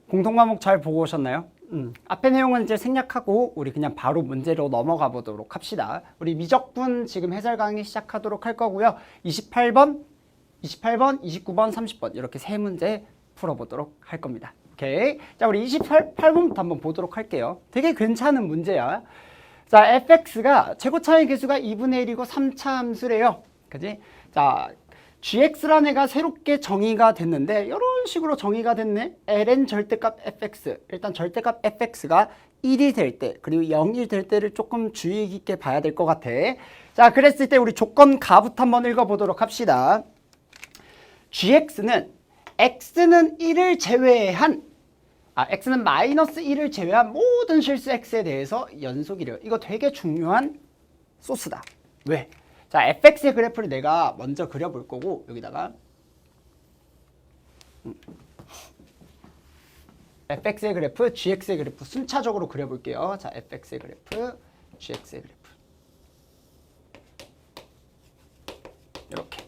공통 과목 잘 보고 오셨나요? 앞에 내용은 이제 생략하고 우리 그냥 바로 문제로 넘어가 보도록 합시다. 우리 미적분 지금 해설 강의 시작하도록 할 거고요. 28번, 29번, 30번 이렇게 세 문제 풀어보도록 할 겁니다. 오케이. 자, 우리 28번부터 한번 보도록 할게요. 되게 괜찮은 문제야. 자, fx가 최고 차이 계수가 2분의 1이고 3차 함수래요. 그지? 자, gx라는 애가 새롭게 정의가 됐는데 이런 식으로 정의가 됐네. ln 절대값 fx. 일단 절대값 fx가 1이 될 때 그리고 0이 될 때를 조금 주의 깊게 봐야 될 것 같아. 자, 그랬을 때 우리 조건 가부터 한번 읽어보도록 합시다. gx는 x는 1을 제외한 x는 마이너스 1을 제외한 모든 실수 x에 대해서 연속이래요. 이거 되게 중요한 소스다. 왜? 자, fx의 그래프를 내가 먼저 그려볼 거고 여기다가 fx의 그래프, gx의 그래프 순차적으로 그려볼게요. 자, fx의 그래프, gx의 그래프 이렇게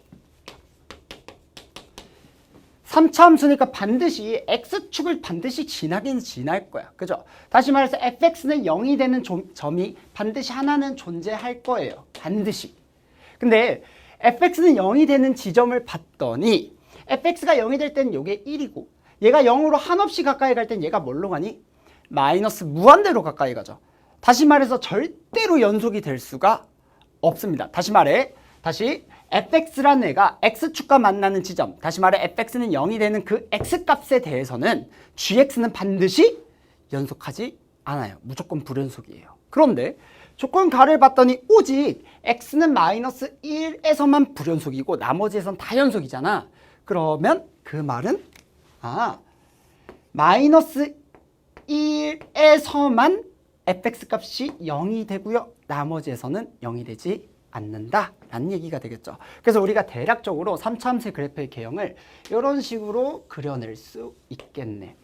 3차 함수니까 반드시 x축을 반드시 지나긴 지날 거야. 그죠? 다시 말해서 fx는 0이 되는 점이 반드시 하나는 존재할 거예요. 반드시. 근데 fx는 0이 되는 지점을 봤더니 fx가 0이 될 때는 이게 1이고 얘가 0으로 한없이 가까이 갈 땐 얘가 뭘로 가니? 마이너스 무한대로 가까이 가죠. 다시 말해서 절대로 연속이 될 수가 없습니다. 다시 fx라는 애가 x축과 만나는 지점, 다시 말해 fx는 0이 되는 그 x값에 대해서는 gx는 반드시 연속하지 않아요. 무조건 불연속이에요. 그런데 조건 가를 봤더니 오직 x는 마이너스 1에서만 불연속이고 나머지에선 다 연속이잖아. 그러면 그 말은 마이너스 1에서만 fx 값이 0이 되고요. 나머지에서는 0이 되지 않는다 라는 얘기가 되겠죠. 그래서 우리가 대략적으로 3차 함수의 그래프의 개형을 이런 식으로 그려낼 수 있겠네.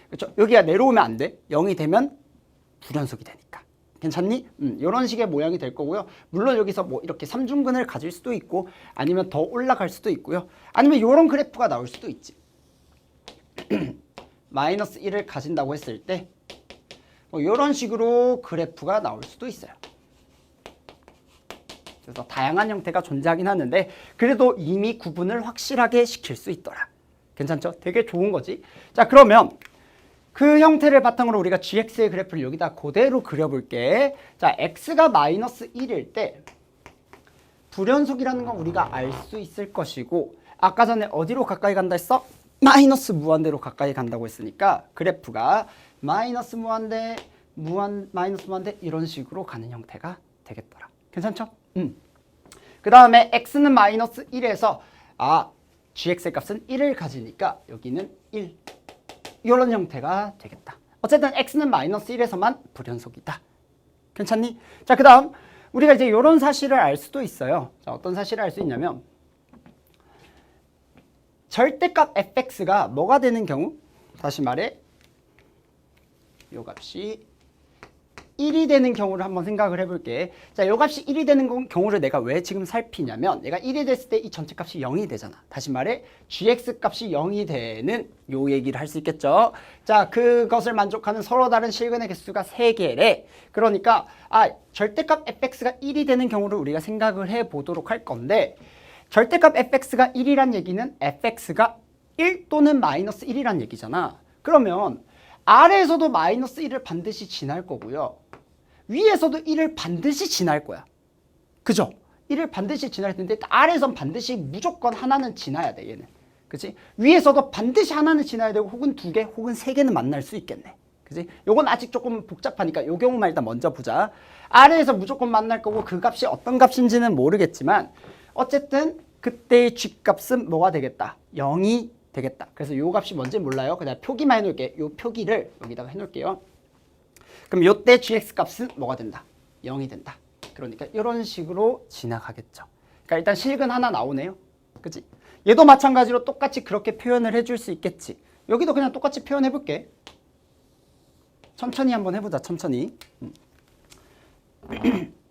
그렇죠? 여기가 내려오면 안 돼. 0이 되면 불연속이 되니까. 괜찮니? 이런 식의 모양이 될 거고요. 물론 여기서 뭐 이렇게 삼중근을 가질 수도 있고 아니면 더 올라갈 수도 있고요. 아니면 이런 그래프가 나올 수도 있지. 마이너스 1을 가진다고 했을 때 뭐 이런 식으로 그래프가 나올 수도 있어요. 그래서 다양한 형태가 존재하긴 하는데 그래도 이미 구분을 확실하게 시킬 수 있더라. 괜찮죠? 되게 좋은 거지. 자, 그러면 그 형태를 바탕으로 우리가 gx의 그래프를 여기다 그대로 그려볼게. 자, x가 마이너스 1일 때 불연속이라는 건 우리가 알 수 있을 것이고 아까 전에 어디로 가까이 간다 했어? 마이너스 무한대로 가까이 간다고 했으니까 그래프가 마이너스 무한대, 마이너스 무한대 이런 식으로 가는 형태가 되겠더라. 괜찮죠? 그 다음에 x는 마이너스 1에서 gx의 값은 1을 가지니까 여기는 1 이런 형태가 되겠다. 어쨌든 x는 마이너스 1에서만 불연속이다. 괜찮니? 자, 그 다음 우리가 이제 이런 사실을 알 수도 있어요. 자, 어떤 사실을 알 수 있냐면 절대값 fx가 뭐가 되는 경우? 다시 말해 이 값이 1이 되는 경우를 한번 생각을 해볼게. 자, 이 값이 1이 되는 경우를 내가 왜 지금 살피냐면 얘가 1이 됐을 때 이 전체 값이 0이 되잖아. 다시 말해 gx 값이 0이 되는 요 얘기를 할 수 있겠죠. 자, 그것을 만족하는 서로 다른 실근의 개수가 3개래. 그러니까 절대값 fx가 1이 되는 경우를 우리가 생각을 해보도록 할 건데 절대값 fx가 1이란 얘기는 fx가 1 또는 마이너스 1이란 얘기잖아. 그러면 아래에서도 마이너스 1을 반드시 지날 거고요. 위에서도 1을 반드시 지날 거야. 그죠? 1을 반드시 지날 텐데 아래에선 반드시 무조건 하나는 지나야 돼, 얘는. 그치? 위에서도 반드시 하나는 지나야 되고 혹은 2개 혹은 3개는 만날 수 있겠네. 그치? 요건 아직 조금 복잡하니까 요 경우만 일단 먼저 보자. 아래에서 무조건 만날 거고 그 값이 어떤 값인지는 모르겠지만 어쨌든 그때의 g값은 뭐가 되겠다? 0이 되겠다. 그래서 요 값이 뭔지 몰라요. 그냥 표기만 해놓을게. 요 표기를 여기다가 해놓을게요. 그럼 요때 gx 값은 뭐가 된다? 0이 된다. 그러니까 이런 식으로 지나가겠죠. 그러니까 일단 실근 하나 나오네요. 그치? 얘도 마찬가지로 똑같이 그렇게 표현을 해줄 수 있겠지. 여기도 그냥 똑같이 표현해볼게. 천천히 한번 해보자. 천천히.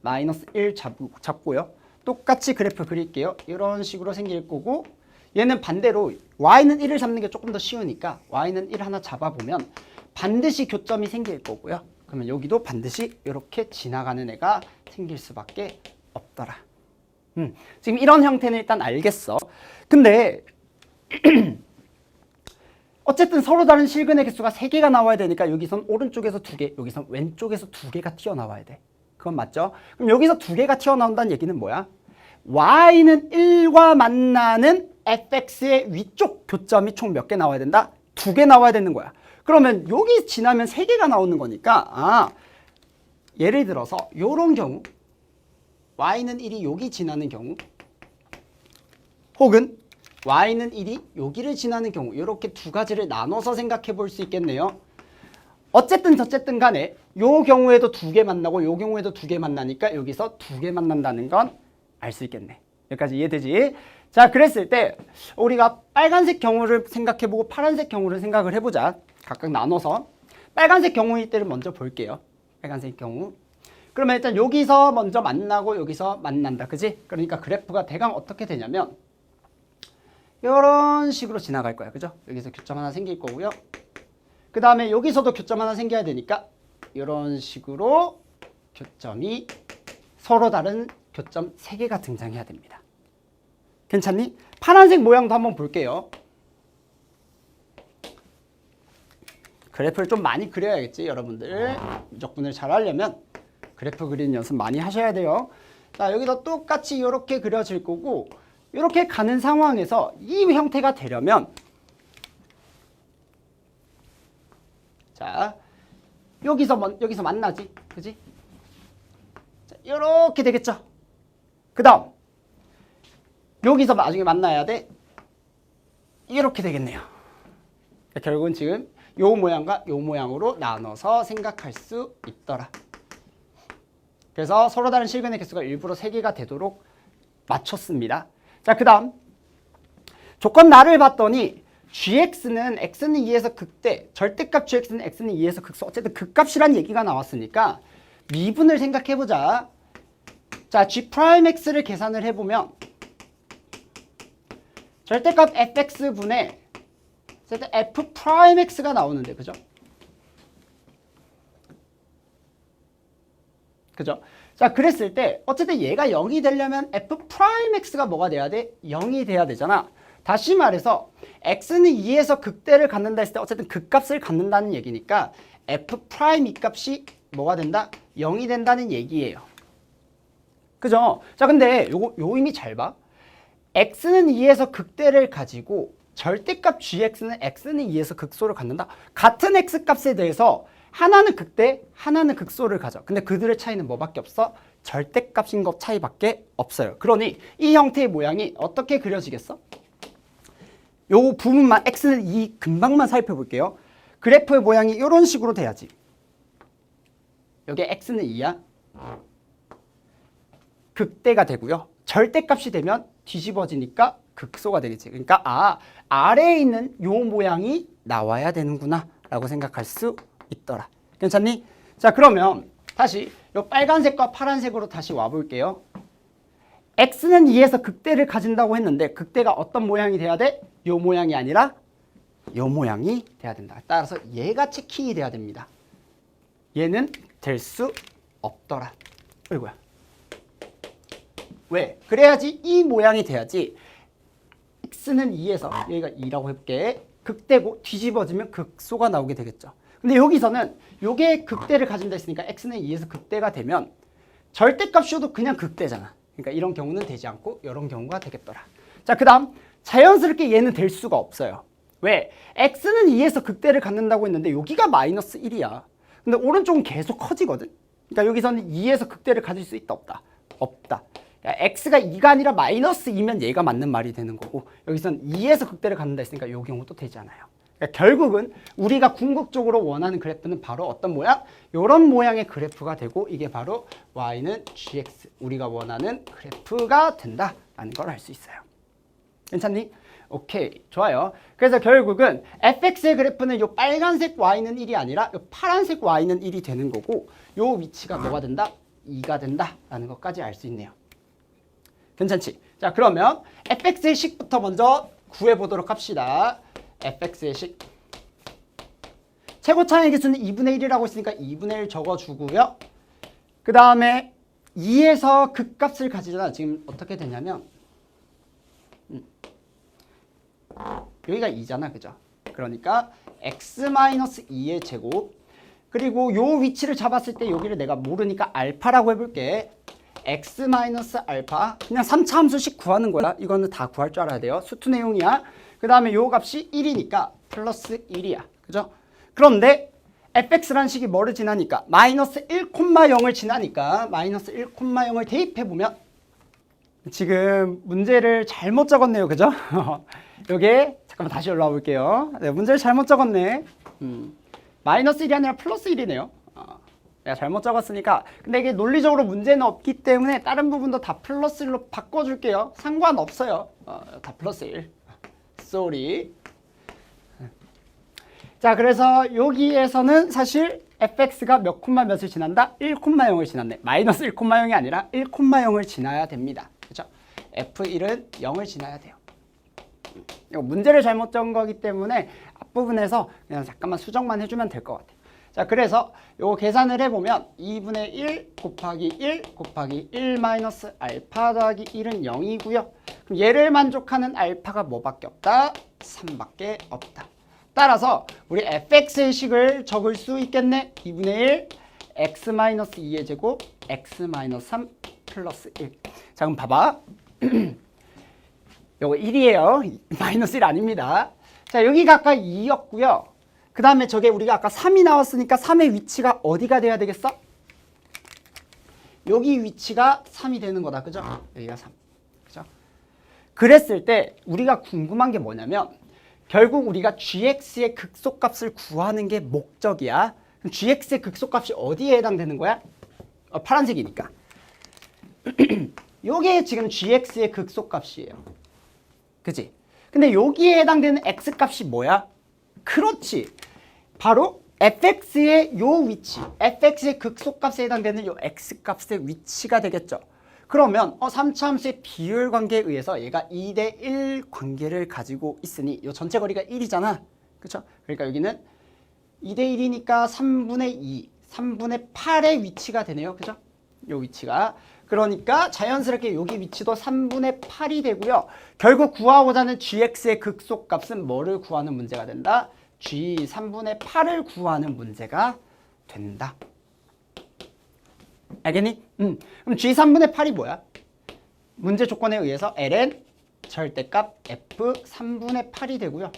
마이너스 1 잡고요. 똑같이 그래프 그릴게요. 이런 식으로 생길 거고 얘는 반대로 y는 1을 잡는 게 조금 더 쉬우니까 y는 1 하나 잡아보면 반드시 교점이 생길 거고요. 그러면 여기도 반드시 이렇게 지나가는 애가 생길 수밖에 없더라. 지금 이런 형태는 일단 알겠어. 근데 어쨌든 서로 다른 실근의 개수가 3개가 나와야 되니까 여기선 오른쪽에서 2개, 여기선 왼쪽에서 2개가 튀어나와야 돼. 그건 맞죠? 그럼 여기서 2개가 튀어나온다는 얘기는 뭐야? y는 1과 만나는 fx의 위쪽 교점이 총 몇 개 나와야 된다? 2개 나와야 되는 거야. 그러면 여기 지나면 3개가 나오는 거니까 예를 들어서 요런 경우 y는 1이 여기 지나는 경우 혹은 y는 1이 여기를 지나는 경우 이렇게 두 가지를 나눠서 생각해 볼 수 있겠네요. 어쨌든 저쨌든 간에 요 경우에도 2개 만나고 요 경우에도 2개 만나니까 여기서 2개 만난다는 건 알 수 있겠네. 여기까지 이해되지? 자, 그랬을 때 우리가 빨간색 경우를 생각해보고 파란색 경우를 생각을 해보자. 각각 나눠서 빨간색 경우일 때를 먼저 볼게요. 빨간색 경우. 그러면 일단 여기서 먼저 만나고 여기서 만난다. 그지? 그러니까 그래프가 대강 어떻게 되냐면 이런 식으로 지나갈 거야. 그죠? 여기서 교점 하나 생길 거고요. 그 다음에 여기서도 교점 하나 생겨야 되니까 이런 식으로 교점이 서로 다른 교점 3개가 등장해야 됩니다. 괜찮니? 파란색 모양도 한번 볼게요. 그래프를 좀 많이 그려야겠지, 여러분들. 미적분을 잘 하려면 그래프 그리는 연습 많이 하셔야 돼요. 자, 여기서 똑같이 이렇게 그려질 거고 이렇게 가는 상황에서 이 형태가 되려면 자, 여기서 만나지, 그지? 자, 이렇게 되겠죠. 그 다음 여기서 나중에 만나야 돼. 이렇게 되겠네요. 그러니까 결국은 지금 요 모양과 요 모양으로 나눠서 생각할 수 있더라. 그래서 서로 다른 실근의 개수가 일부러 3개가 되도록 맞췄습니다. 자, 그 다음 조건 나를 봤더니 gx는 x는 2에서 극대, 절대값 gx는 x는 2에서 극소, 어쨌든 극값이란 얘기가 나왔으니까 미분을 생각해보자. 자, g'x를 계산을 해보면 절대값 fx분의 f'x가 나오는데, 그죠? 그죠? 자, 그랬을 때 어쨌든 얘가 0이 되려면 f'x가 뭐가 돼야 돼? 0이 돼야 되잖아. 다시 말해서 x는 2에서 극대를 갖는다 했을 때 어쨌든 극값을 갖는다는 얘기니까 f' 이 값이 뭐가 된다? 0이 된다는 얘기예요. 그죠? 자, 근데 요 의미 잘 봐. x는 2에서 극대를 가지고 절대값 gx는 x는 2에서 극소를 갖는다. 같은 x값에 대해서 하나는 극대, 하나는 극소를 가져. 근데 그들의 차이는 뭐밖에 없어? 절대값인 것 차이밖에 없어요. 그러니 이 형태의 모양이 어떻게 그려지겠어? 요 부분만 x는 2 금방만 살펴볼게요. 그래프의 모양이 이런 식으로 돼야지. 여기 x는 2야. 극대가 되고요. 절대값이 되면 뒤집어지니까 극소가 되겠지. 그러니까 아래에 있는 요 모양이 나와야 되는구나 라고 생각할 수 있더라. 괜찮니? 자, 그러면 다시 요 빨간색과 파란색으로 다시 와볼게요. x는 2에서 극대를 가진다고 했는데 극대가 어떤 모양이 돼야 돼? 요 모양이 아니라 요 모양이 돼야 된다. 따라서 얘가 체킹이 돼야 됩니다. 얘는 될 수 없더라. 어이구야. 왜? 그래야지 이 모양이 돼야지. x는 2에서 여기가 2라고 해볼게. 극대고 뒤집어지면 극소가 나오게 되겠죠. 근데 여기서는 요게 극대를 가진다 했으니까 x는 2에서 극대가 되면 절대값이어도 그냥 극대잖아. 그러니까 이런 경우는 되지 않고 이런 경우가 되겠더라. 자, 그 다음 자연스럽게 얘는 될 수가 없어요. 왜? x는 2에서 극대를 갖는다고 했는데 여기가 마이너스 1이야. 근데 오른쪽은 계속 커지거든. 그러니까 여기서는 2에서 극대를 가질 수 있다 없다? 없다. x가 2가 아니라 마이너스 2면 얘가 맞는 말이 되는 거고 여기서는 2에서 극대를 갖는다 했으니까 이 경우도 되지 않아요. 그러니까 결국은 우리가 궁극적으로 원하는 그래프는 바로 어떤 모양? 이런 모양의 그래프가 되고 이게 바로 y는 gx, 우리가 원하는 그래프가 된다라는 걸 알 수 있어요. 괜찮니? 오케이, 좋아요. 그래서 결국은 fx의 그래프는 요 빨간색 y는 1이 아니라 요 파란색 y는 1이 되는 거고 요 위치가 뭐가 된다? 2가 된다라는 것까지 알 수 있네요. 괜찮지? 자, 그러면 fx의 식부터 먼저 구해보도록 합시다. fx의 식. 최고차의 개수는 2분의 1이라고 했으니까 2분의 1 적어주고요. 그 다음에 2에서 극값을 가지잖아. 지금 어떻게 되냐면 여기가 2잖아. 그죠? 그러니까 x-2의 제곱 그리고 요 위치를 잡았을 때 여기를 내가 모르니까 알파라고 해볼게. x-알파 그냥 3차 함수씩 구하는 거야. 이거는 다 구할 줄 알아야 돼요. 수투 내용이야. 그 다음에 요 값이 1이니까 플러스 1이야. 그죠? 그런데 fx라는 식이 뭐를 지나니까 마이너스 1,0을 지나니까 마이너스 1,0을 대입해보면 지금 문제를 잘못 적었네요. 그죠? 요게 잠깐만 다시 올라와 볼게요. 네, 문제를 잘못 적었네. 마이너스 1이 아니라 플러스 1이네요. 내가 잘못 적었으니까. 근데 이게 논리적으로 문제는 없기 때문에 다른 부분도 다 플러스 1로 바꿔줄게요. 상관없어요. 다 플러스 1. sorry. 자, 그래서 여기에서는 사실 fx가 몇 콤마 몇을 지난다? 1,0을 지났네. 마이너스 1,0이 아니라 1,0을 지나야 됩니다. 그렇죠? f1은 0을 지나야 돼요. 이거 문제를 잘못 적은 거기 때문에 앞부분에서 그냥 잠깐만 수정만 해주면 될 것 같아요. 자, 그래서 요거 계산을 해보면 2분의 1 곱하기 1 곱하기 1 마이너스 알파 더하기 1은 0이고요. 그럼 얘를 만족하는 알파가 뭐밖에 없다? 3밖에 없다. 따라서 우리 fx의 식을 적을 수 있겠네. 2분의 1 x-2의 제곱 x-3 플러스 1. 자, 그럼 봐봐. 요거 1이에요. 마이너스 1 아닙니다. 자, 여기가 아까 2였고요. 그 다음에 저게 우리가 아까 3이 나왔으니까 3의 위치가 어디가 돼야 되겠어? 여기 위치가 3이 되는 거다. 그죠? 여기가 3. 그죠? 그랬을 때 우리가 궁금한 게 뭐냐면 결국 우리가 gx의 극소값을 구하는 게 목적이야. 그럼 gx의 극소값이 어디에 해당되는 거야? 파란색이니까. 요게 지금 gx의 극소값이에요. 그치? 근데 여기에 해당되는 x값이 뭐야? 그렇지. 바로 fx의 요 위치, fx의 극소값에 해당되는 요 x값의 위치가 되겠죠. 그러면 3차 함수의 비율 관계에 의해서 얘가 2대1 관계를 가지고 있으니 요 전체 거리가 1이잖아. 그렇죠? 그러니까 여기는 2대1이니까 3분의 2, 3분의 8의 위치가 되네요. 그죠? 요 위치가. 그러니까 자연스럽게 여기 위치도 3분의 8이 되고요. 결국 구하고자 하는 gx의 극소값은 뭐를 구하는 문제가 된다? g 3분의 8을 구하는 문제가 된다. 알겠니? 그럼 g 3분의 8이 뭐야? 문제 조건에 의해서 ln 절대값 f 3분의 8이 되고요.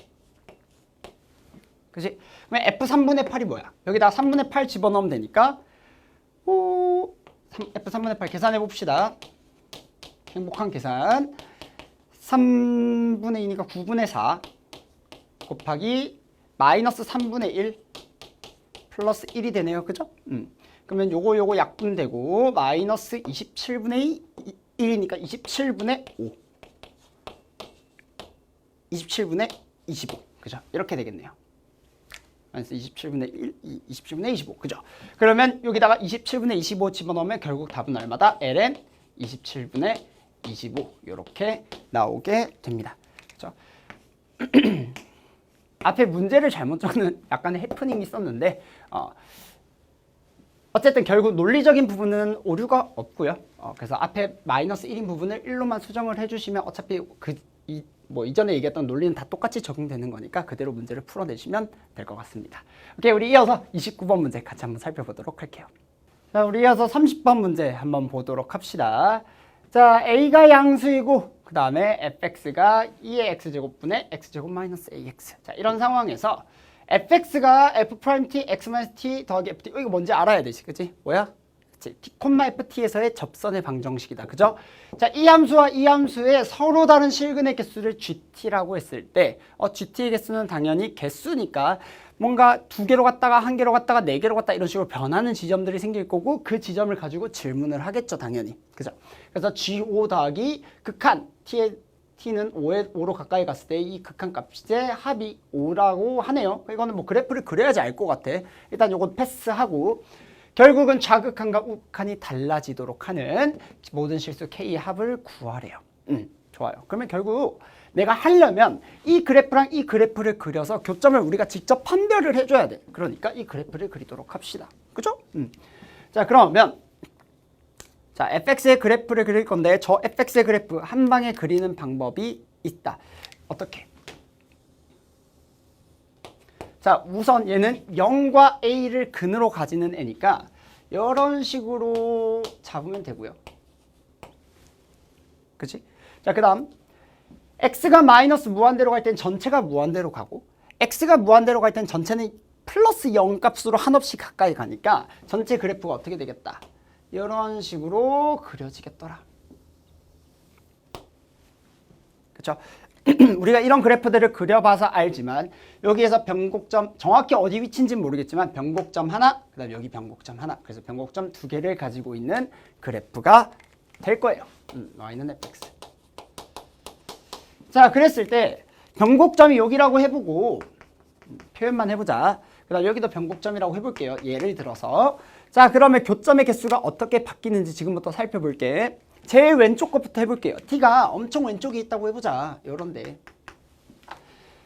그치? 그러면 f 3분의 8이 뭐야? 여기다 3분의 8 집어넣으면 되니까 f 3분의 8 계산해 봅시다. 행복한 계산. 3분의 2니까 9분의 4 곱하기 마이너스 3분의 1 플러스 1이 되네요. 그죠? 그러면 요거 약분되고 마이너스 27분의 1이니까 27분의 5 27분의 25 그죠? 이렇게 되겠네요. 마이너스 27분의 1, 27분의 25 그죠? 그러면 여기다가 27분의 25 집어넣으면 결국 답은 얼마다? ln 27분의 25 이렇게 나오게 됩니다. 그죠? 앞에 문제를 잘못 적는 약간의 해프닝이 있었는데 어쨌든 결국 논리적인 부분은 오류가 없고요. 그래서 앞에 마이너스 1인 부분을 1로만 수정을 해주시면 어차피 이전에 얘기했던 논리는 다 똑같이 적용되는 거니까 그대로 문제를 풀어내시면 될 것 같습니다. 오케이, 우리 이어서 29번 문제 같이 한번 살펴보도록 할게요. 자, 우리 이어서 30번 문제 한번 보도록 합시다. 자, a가 양수이고 그 다음에 fx가 2의 x제곱분의 x제곱 마이너스 ax. 자, 이런 상황에서 fx가 f'(t, x-t 더하기 ft 이거 뭔지 알아야 되지, 그치? 뭐야? 그치? t, ft에서의 접선의 방정식이다, 그죠? 자, 이 함수와 이 함수의 서로 다른 실근의 개수를 gt라고 했을 때 gt의 개수는 당연히 개수니까 뭔가 2개로 갔다가 1개로 갔다가 4개로 갔다 이런 식으로 변하는 지점들이 생길 거고 그 지점을 가지고 질문을 하겠죠, 당연히. 그죠? 그래서 G5 더하기 극한 T는 5로 가까이 갔을 때 이 극한 값의 합이 5라고 하네요. 이거는 뭐 그래프를 그려야지 알 것 같아. 일단 요건 패스하고 결국은 좌극한과 우극한이 달라지도록 하는 모든 실수 K의 합을 구하래요. 좋아요. 그러면 결국 내가 하려면 이 그래프랑 이 그래프를 그려서 교점을 우리가 직접 판별을 해줘야 돼. 그러니까 이 그래프를 그리도록 합시다. 그죠? 자, 그러면 자, fx의 그래프를 그릴 건데 저 fx의 그래프 한 방에 그리는 방법이 있다. 어떻게? 자, 우선 얘는 0과 a를 근으로 가지는 애니까 이런 식으로 잡으면 되고요. 그치? 자, 그 다음 x가 마이너스 무한대로 갈 땐 전체가 무한대로 가고 x가 무한대로 갈 땐 전체는 플러스 0 값으로 한없이 가까이 가니까 전체 그래프가 어떻게 되겠다? 이런 식으로 그려지겠더라. 그렇죠? 우리가 이런 그래프들을 그려봐서 알지만 여기에서 변곡점 정확히 어디 위치인지는 모르겠지만 변곡점 하나, 그 다음 여기 변곡점 하나, 그래서 변곡점 두 개를 가지고 있는 그래프가 될 거예요. y는 fx. 자, 그랬을 때 변곡점이 여기라고 해보고 표현만 해보자. 그 다음 여기도 변곡점이라고 해볼게요. 예를 들어서 자, 그러면 교점의 개수가 어떻게 바뀌는지 지금부터 살펴볼게. 제일 왼쪽 것부터 해볼게요. t가 엄청 왼쪽에 있다고 해보자. 요런데.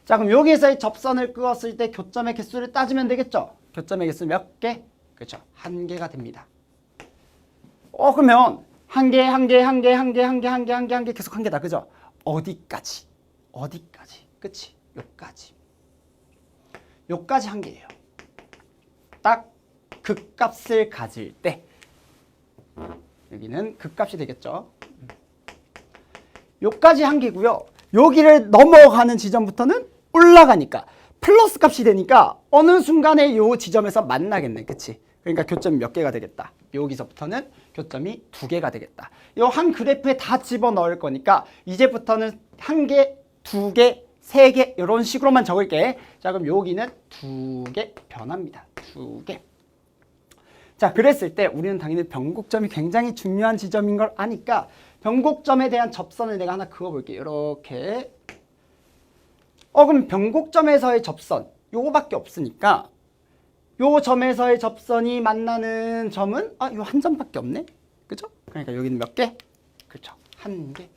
자, 그럼 여기에서의 접선을 그었을 때 교점의 개수를 따지면 되겠죠? 교점의 개수 몇 개? 그렇죠. 한 개가 됩니다. 그러면 한 개 계속 한 개다. 그죠? 어디까지? 그치? 요까지 한 개예요. 딱 극값을 가질 때 여기는 극값이 되겠죠. 요까지 한 개고요. 여기를 넘어가는 지점부터는 올라가니까 플러스 값이 되니까 어느 순간에 요 지점에서 만나겠네. 그치? 그러니까 교점이 몇 개가 되겠다. 여기서부터는 교점이 두 개가 되겠다. 요 한 그래프에 다 집어넣을 거니까 이제부터는 한 개, 두 개, 세 개 이런 식으로만 적을게. 자, 그럼 여기는 두 개 변합니다. 두 개. 자, 그랬을 때 우리는 당연히 변곡점이 굉장히 중요한 지점인 걸 아니까 변곡점에 대한 접선을 내가 하나 그어볼게요. 이렇게. 그럼 변곡점에서의 접선 요거밖에 없으니까 요 점에서의 접선이 만나는 점은 요 한 점밖에 없네. 그죠? 그러니까 여기는 몇 개? 그렇죠. 한 개.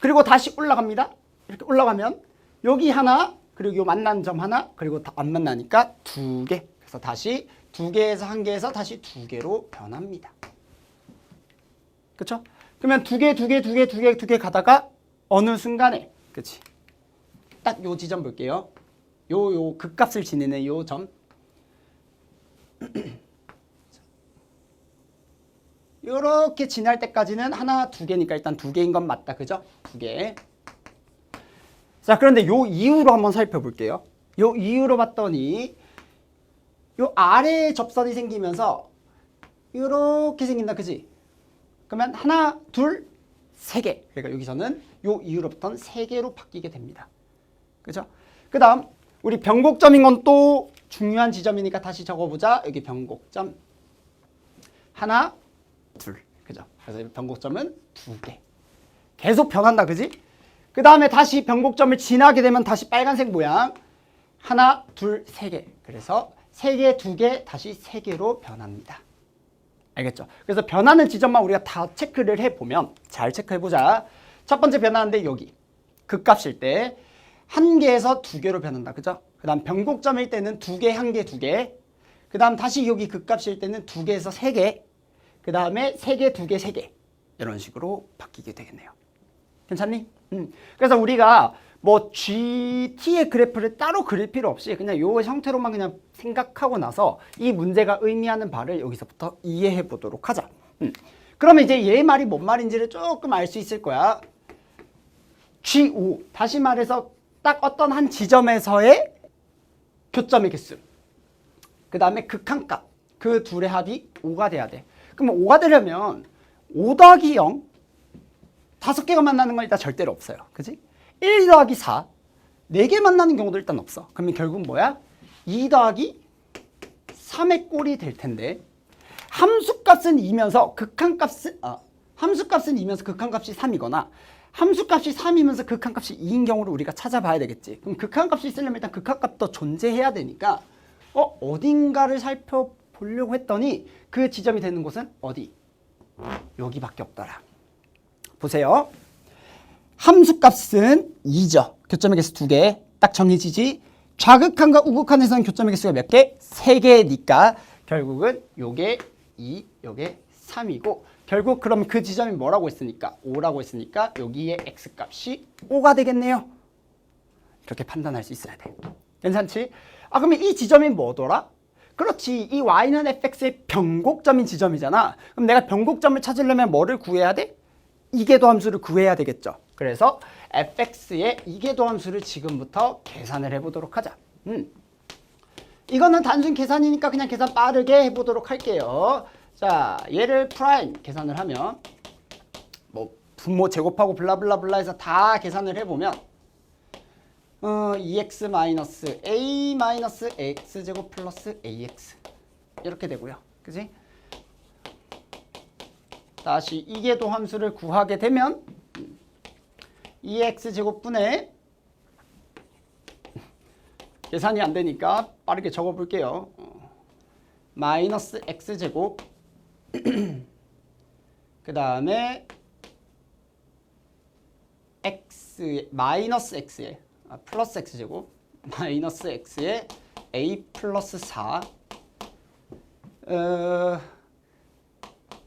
그리고 다시 올라갑니다. 이렇게 올라가면 여기 하나, 그리고 요 만난 점 하나, 그리고 다 안 만나니까 두 개. 그래서 다시 두 개에서 한 개에서 다시 두 개로 변합니다. 그렇죠? 그러면 두 개 가다가 어느 순간에, 그렇지? 딱 요 지점 볼게요. 요 극값을 지니는 요 점. 요렇게 지날 때까지는 하나, 두 개니까 일단 두 개인 건 맞다. 그죠? 두 개. 자, 그런데 요 이후로 한번 살펴볼게요. 요 이후로 봤더니 요 아래에 접선이 생기면서 요렇게 생긴다. 그지? 그러면 하나, 둘, 세 개. 그러니까 여기서는 요 이후로부터는 세 개로 바뀌게 됩니다. 그죠? 그 다음 우리 변곡점인 건 또 중요한 지점이니까 다시 적어보자. 여기 변곡점 하나, 둘. 그죠? 그래서 변곡점은 두 개. 계속 변한다. 그지? 그 다음에 다시 변곡점을 지나게 되면 다시 빨간색 모양 하나, 둘, 세 개. 그래서 세 개, 두 개, 다시 세 개로 변합니다. 알겠죠? 그래서 변하는 지점만 우리가 다 체크를 해보면 잘 체크해보자. 첫 번째 변하는데 여기 극값일 때 한 개에서 두 개로 변한다. 그죠? 그 다음 변곡점일 때는 두 개, 한 개, 두 개. 그 다음 다시 여기 극값일 때는 두 개에서 세 개. 그 다음에 세 개, 두 개, 세 개. 이런 식으로 바뀌게 되겠네요. 괜찮니? 그래서 우리가 뭐 GT의 그래프를 따로 그릴 필요 없이 그냥 요 형태로만 그냥 생각하고 나서 이 문제가 의미하는 바를 여기서부터 이해해 보도록 하자. 그러면 이제 얘 말이 뭔 말인지를 조금 알 수 있을 거야. G5. 다시 말해서 딱 어떤 한 지점에서의 교점의 개수. 그 다음에 극한값. 그 둘의 합이 5가 돼야 돼. 그럼 5가 되려면 5 더하기 0 5개가 만나는 건 일단 절대로 없어요. 그지? 1 더하기 4 4개 만나는 경우도 일단 없어. 그러면 결국 뭐야? 2 더하기 3의 꼴이 될 텐데 함수값은 2면서 극한값은 함수값은 2면서 극한값이 3이거나 함수값이 3이면서 극한값이 2인 경우를 우리가 찾아봐야 되겠지. 그럼 극한값이 있으려면 일단 극한값도 존재해야 되니까 어딘가를 살펴보려고 했더니 그 지점이 되는 곳은 어디? 여기밖에 없더라. 보세요. 함수값은 2죠. 교점의 개수 2개 딱 정해지지. 좌극한과 우극한에서는 교점의 개수가 몇 개? 3개니까 결국은 요게 2, 요게 3이고 결국 그럼 그 지점이 뭐라고 했으니까 5라고 했으니까 여기에 x값이 5가 되겠네요. 이렇게 판단할 수 있어야 돼. 괜찮지? 아 그러면 이 지점이 뭐더라? 그렇지. 이 y는 fx의 변곡점인 지점이잖아. 그럼 내가 변곡점을 찾으려면 뭐를 구해야 돼? 이계도 함수를 구해야 되겠죠. 그래서 fx의 이계도 함수를 지금부터 계산을 해보도록 하자. 이거는 단순 계산이니까 그냥 계산 빠르게 해보도록 할게요. 자, 얘를 프라임 계산을 하면 뭐 분모 제곱하고 블라블라블라 해서 다 계산을 해보면 2x 마이너스 a 마이너스 x제곱 플러스 ax 이렇게 되고요. 그지? 다시 이계도 함수를 구하게 되면 2x제곱분의 계산이 안 되니까 빠르게 적어 볼게요. 마이너스 x제곱 그 다음에 x 마이너스 x에 플러스 x제곱 마이너스 x에 a 플러스 4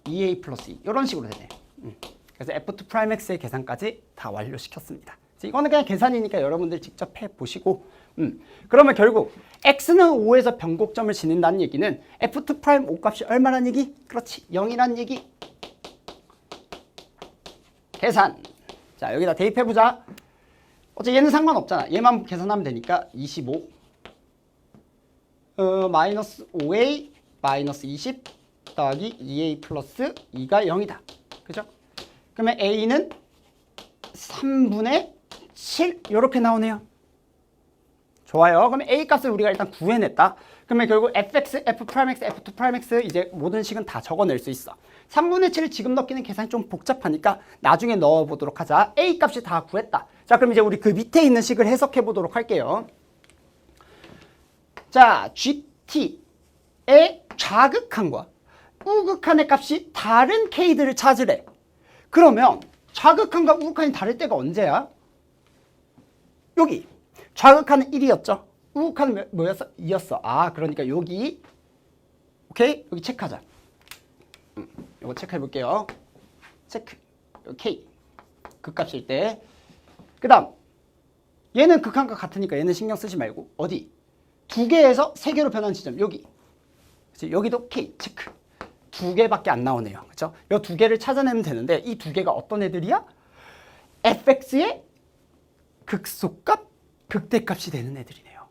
2a 플러스 2 이런 식으로 되네. 그래서 f2 프라임 x의 계산까지 다 완료시켰습니다. 이거는 그냥 계산이니까 여러분들 직접 해보시고 그러면 결국 x는 5에서 변곡점을 지닌다는 얘기는 f2 프라임 5 값이 얼마란 얘기? 그렇지 0이란 얘기. 계산. 자 여기다 대입해보자. 어차피 얘는 상관없잖아. 얘만 계산하면 되니까 25 마이너스 5a 마이너스 20 더하기 2a 플러스 2가 0이다. 그죠? 그러면 a는 3분의 7 이렇게 나오네요. 좋아요. 그러면 a 값을 우리가 일단 구해냈다. 그러면 결국 fx, f'x, f2 프라임 x 이제 모든 식은 다 적어낼 수 있어. 3분의 7을 지금 넣기는 계산이 좀 복잡하니까 나중에 넣어보도록 하자. a 값이 다 구했다. 자 그럼 이제 우리 그 밑에 있는 식을 해석해 보도록 할게요. 자 gt의 좌극한과 우극한의 값이 다른 k들을 찾으래. 그러면 좌극한과 우극한이 다를 때가 언제야? 여기 좌극한은 1이었죠. 우극한은 뭐였어? 2였어. 아 그러니까 여기 오케이? 여기 체크하자. 이거 체크해 볼게요. 체크. K 극값일 때. 그 다음 얘는 극한과 같으니까 얘는 신경 쓰지 말고 어디? 2개에서 3개로 변한 지점 여기. 그치? 여기도 K 체크. 2개밖에 안 나오네요. 그렇죠? 이 2개를 찾아내면 되는데 이 2개가 어떤 애들이야? fx의 극소값, 극대값이 되는 애들이네요.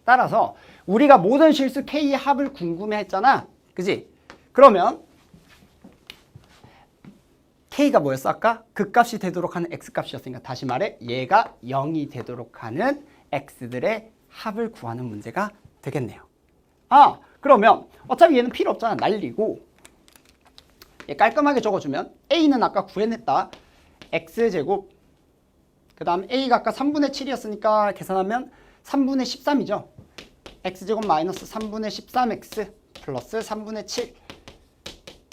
따라서 우리가 모든 실수 k의 합을 궁금해했잖아. 그지? 그러면 k가 뭐였어 아까? 극값이 되도록 하는 x값이었으니까 다시 말해 얘가 0이 되도록 하는 x들의 합을 구하는 문제가 되겠네요. 아 그러면 어차피 얘는 필요 없잖아. 날리고 얘 깔끔하게 적어주면 a는 아까 구해냈다. x제곱 그 다음 a가 아까 3분의 7이었으니까 계산하면 3분의 13이죠. x제곱 마이너스 3분의 13x 플러스 3분의 7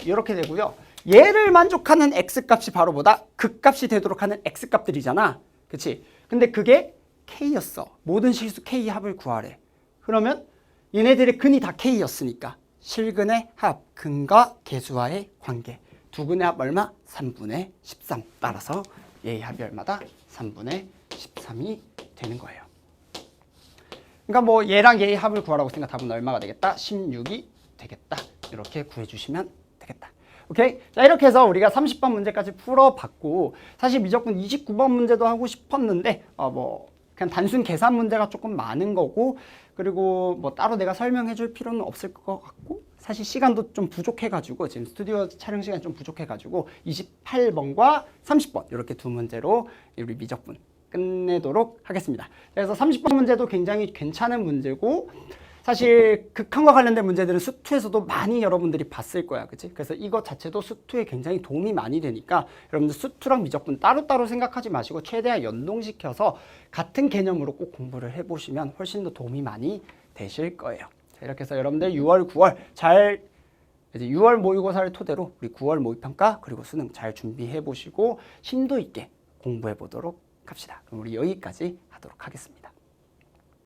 이렇게 되고요. 얘를 만족하는 x값이 바로 뭐다? 극값이 되도록 하는 x값들이잖아. 그치? 근데 그게 k였어. 모든 실수 k 합을 구하래. 그러면 얘네들의 근이 다 k였으니까 실근의 합, 근과 계수와의 관계. 두 근의 합 얼마? 3분의 13. 따라서 얘의 합이 얼마다? 3분의 13이 되는 거예요. 그러니까 뭐 얘랑 얘의 합을 구하라고 했으니까 답은 얼마가 되겠다? 16이 되겠다. 이렇게 구해주시면 되겠다. 오케이? 자 이렇게 해서 우리가 30번 문제까지 풀어봤고 사실 미적분 29번 문제도 하고 싶었는데 뭐 그냥 단순 계산 문제가 조금 많은 거고 그리고 뭐 따로 내가 설명해 줄 필요는 없을 것 같고 사실 시간도 좀 부족해가지고 지금 스튜디오 촬영 시간이 좀 부족해가지고 28번과 30번 이렇게 두 문제로 우리 미적분 끝내도록 하겠습니다. 그래서 30번 문제도 굉장히 괜찮은 문제고 사실 극한과 관련된 문제들은 수투에서도 많이 여러분들이 봤을 거야. 그치? 그래서 이거 자체도 수투에 굉장히 도움이 많이 되니까 여러분들 수투랑 미적분 따로따로 생각하지 마시고 최대한 연동시켜서 같은 개념으로 꼭 공부를 해보시면 훨씬 더 도움이 많이 되실 거예요. 자, 이렇게 해서 여러분들 6월, 9월 이제 6월 모의고사를 토대로 우리 9월 모의평가 그리고 수능 잘 준비해 보시고 심도 있게 공부해 보도록 합시다. 그럼 우리 여기까지 하도록 하겠습니다.